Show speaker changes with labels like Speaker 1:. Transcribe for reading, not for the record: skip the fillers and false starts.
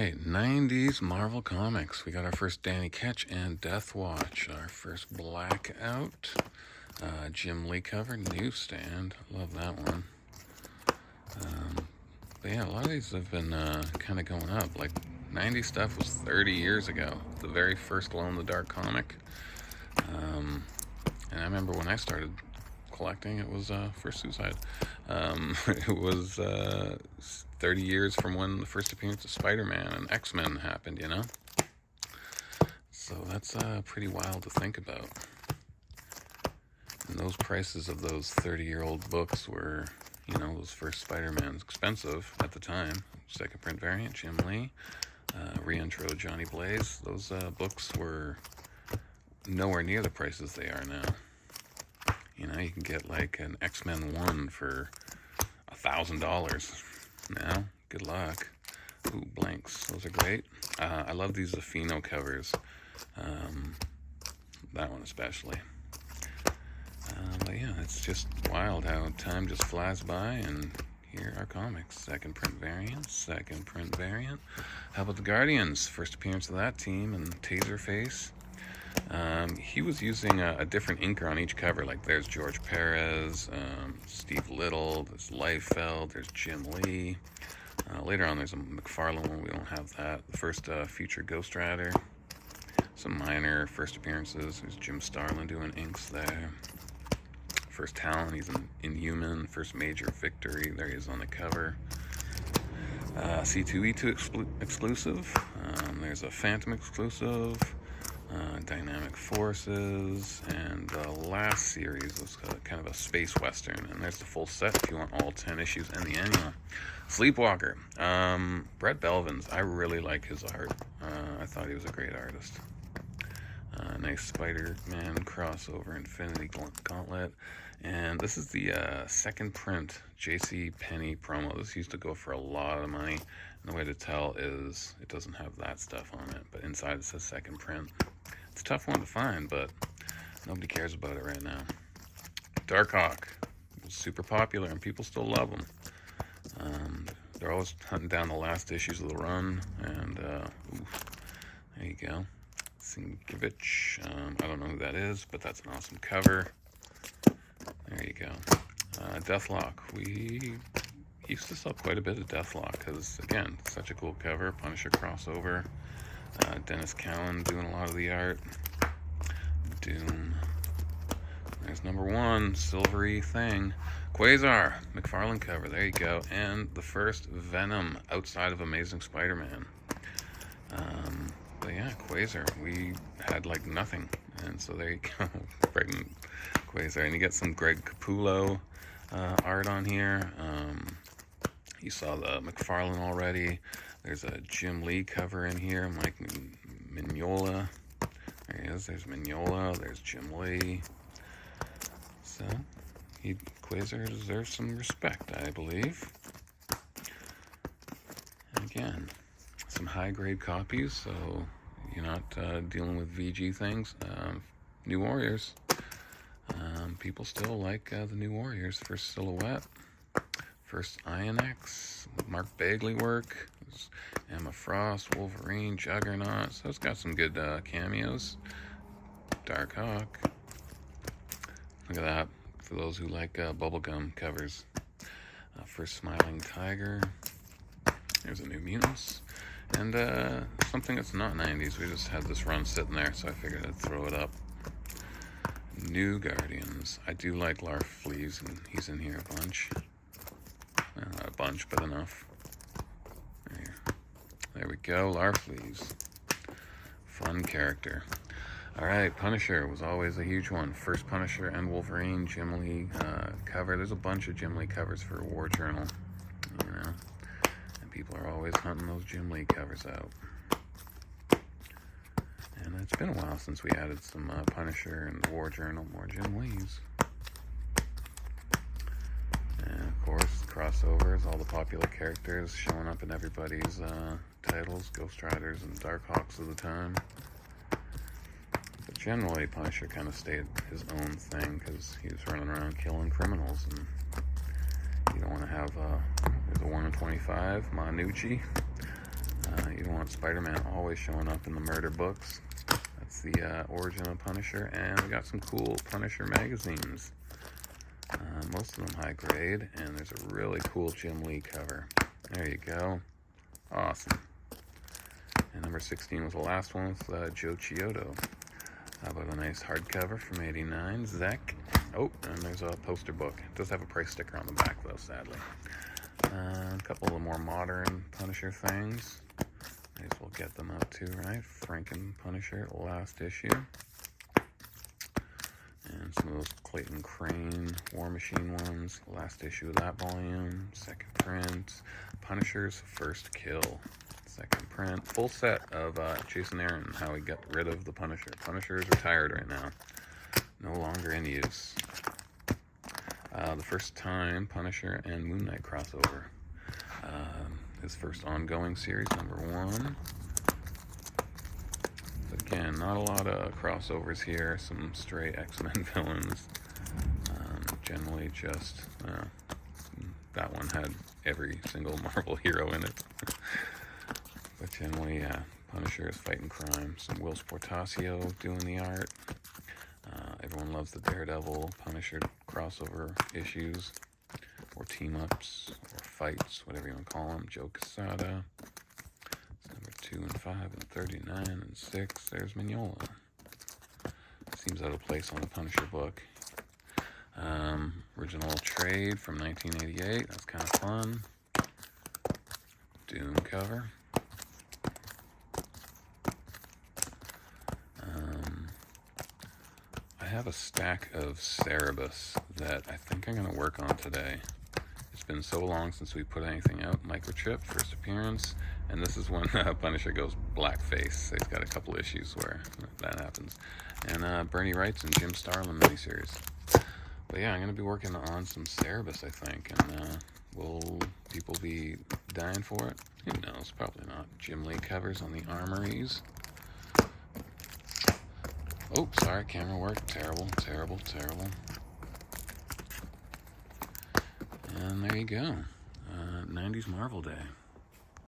Speaker 1: right, 90s Marvel Comics. We got our first Danny Ketch and Death Watch. Our first Blackout. Jim Lee cover, Newsstand. Love that one. But yeah, a lot of these have been kind of going up. Like, 90s stuff was 30 years ago. The very first glow-in-the-dark comic. And I remember when I started collecting, it was for Suicide. It was 30 years from when the first appearance of Spider-Man and X-Men happened, you know? So that's pretty wild to think about. And those prices of those 30-year-old books were, you know, those first Spider-Mans, expensive at the time. Second print variant, Jim Lee. Reintro, Johnny Blaze. Those books were nowhere near the prices they are now. You know, you can get like an X-Men 1 for $1,000 now. Good luck. Ooh, blanks. Those are great. I love these Zafino covers. That one especially. But yeah, it's just wild how time just flies by, and here are comics. Second print variant. How about the Guardians? First appearance of that team, and Taserface. He was using a different inker on each cover. Like there's George Perez, Steve Little, there's Liefeld, there's Jim Lee. Later on there's a McFarlane one, we don't have that. The first future Ghost Rider. Some minor first appearances. There's Jim Starlin doing inks there. First Talon, he's an Inhuman. First major victory, there he is on the cover. C2E2 exclusive. There's a Phantom exclusive. Dynamic Forces, and the last series was kind of a space western, and there's the full set if you want all 10 issues and the annual. Sleepwalker. Brett Belvins, I really like his art. I thought he was a great artist. Nice Spider-Man crossover, Infinity Gauntlet, and this is the second print J.C. Penney promo. This used to go for a lot of money, and the way to tell is it doesn't have that stuff on it, but inside it says second print. It's a tough one to find, but nobody cares about it right now. Darkhawk was super popular, and people still love them. They're always hunting down the last issues of the run, and there you go. Sinkiewicz. I don't know who that is, but that's an awesome cover. There you go. Deathlock. We used to sell quite a bit of Deathlock because, again, such a cool cover. Punisher crossover. Dennis Cowan doing a lot of the art. Doom. There's number 1, silvery thing. Quasar, McFarlane cover. There you go. And the first Venom outside of Amazing Spider-Man. But yeah, Quasar. We had like nothing, and so there you go. Pregnant Quasar, and you get some Greg Capullo art on here. You saw the McFarlane already. There's a Jim Lee cover in here, Mike Mignola. There he is. There's Mignola. There's Jim Lee. So, Quasar deserves some respect, I believe. And again, some high-grade copies, so you're not dealing with VG things. New Warriors. People still like the New Warriors. First silhouette. First Ionex, Mark Bagley work, Emma Frost, Wolverine, Juggernaut. So it's got some good cameos. Darkhawk. Look at that. For those who like bubblegum covers. First Smiling Tiger. There's a New Mutants. And something that's not 90s. We just had this run sitting there, so I figured I'd throw it up. New Guardians. I do like Larf Fleas, and he's in here a bunch. Not a bunch, but enough. There we go, Larfleeze. Fun character. Alright, Punisher was always a huge one. First Punisher and Wolverine, Jim Lee cover. There's a bunch of Jim Lee covers for War Journal, you know. And people are always hunting those Jim Lee covers out. And it's been a while since we added some Punisher and War Journal, more Jim Lees. And of course, crossovers, all the popular characters showing up in everybody's titles, Ghost Riders and Darkhawks of the time. But generally, Punisher kind of stayed his own thing because he was running around killing criminals, and you don't want to have, there's a 1 in 25, Manucci. You don't want Spider-Man always showing up in the murder books. That's the origin of Punisher. And we got some cool Punisher magazines. Most of them high grade. And there's a really cool Jim Lee cover. There you go. Awesome. And number 16 was the last one with Joe Chiodo. How about a nice hardcover from '89, Zek? Oh, and there's a poster book. It does have a price sticker on the back, though, sadly. A couple of the more modern Punisher things. May as well get them out too, right? Franken Punisher, last issue. And some of those Clayton Crane War Machine ones. Last issue of that volume. Second print. Punisher's First Kill. Second print. Full set of Jason Aaron and how he got rid of the Punisher. Punisher is retired right now. No longer in use. The first time Punisher and Moon Knight crossover. His first ongoing series, number 1. But again, not a lot of crossovers here. Some stray X-Men villains. Generally just... that one had every single Marvel hero in it. But generally, yeah, Punisher is fighting crime. Some Will Sportasio doing the art. Everyone loves the Daredevil Punisher crossover issues, or team-ups, or fights, whatever you want to call them. Joe Quesada. Number 2 and 5 and 39 and 6. There's Mignola. Seems out of place on the Punisher book. Original trade from 1988. That's kind of fun. Doom cover. I have a stack of Cerebus that I think I'm going to work on today. It's been so long since we put anything out. Microchip, first appearance, and this is when Punisher goes blackface. He's got a couple issues where that happens. And Bernie Wright's and Jim Starlin miniseries. But yeah, I'm going to be working on some Cerebus, I think, and will people be dying for it? Who knows, probably not. Jim Lee covers on the Armories. Oh, sorry, camera work. Terrible, terrible, terrible. And there you go. 90's Marvel Day.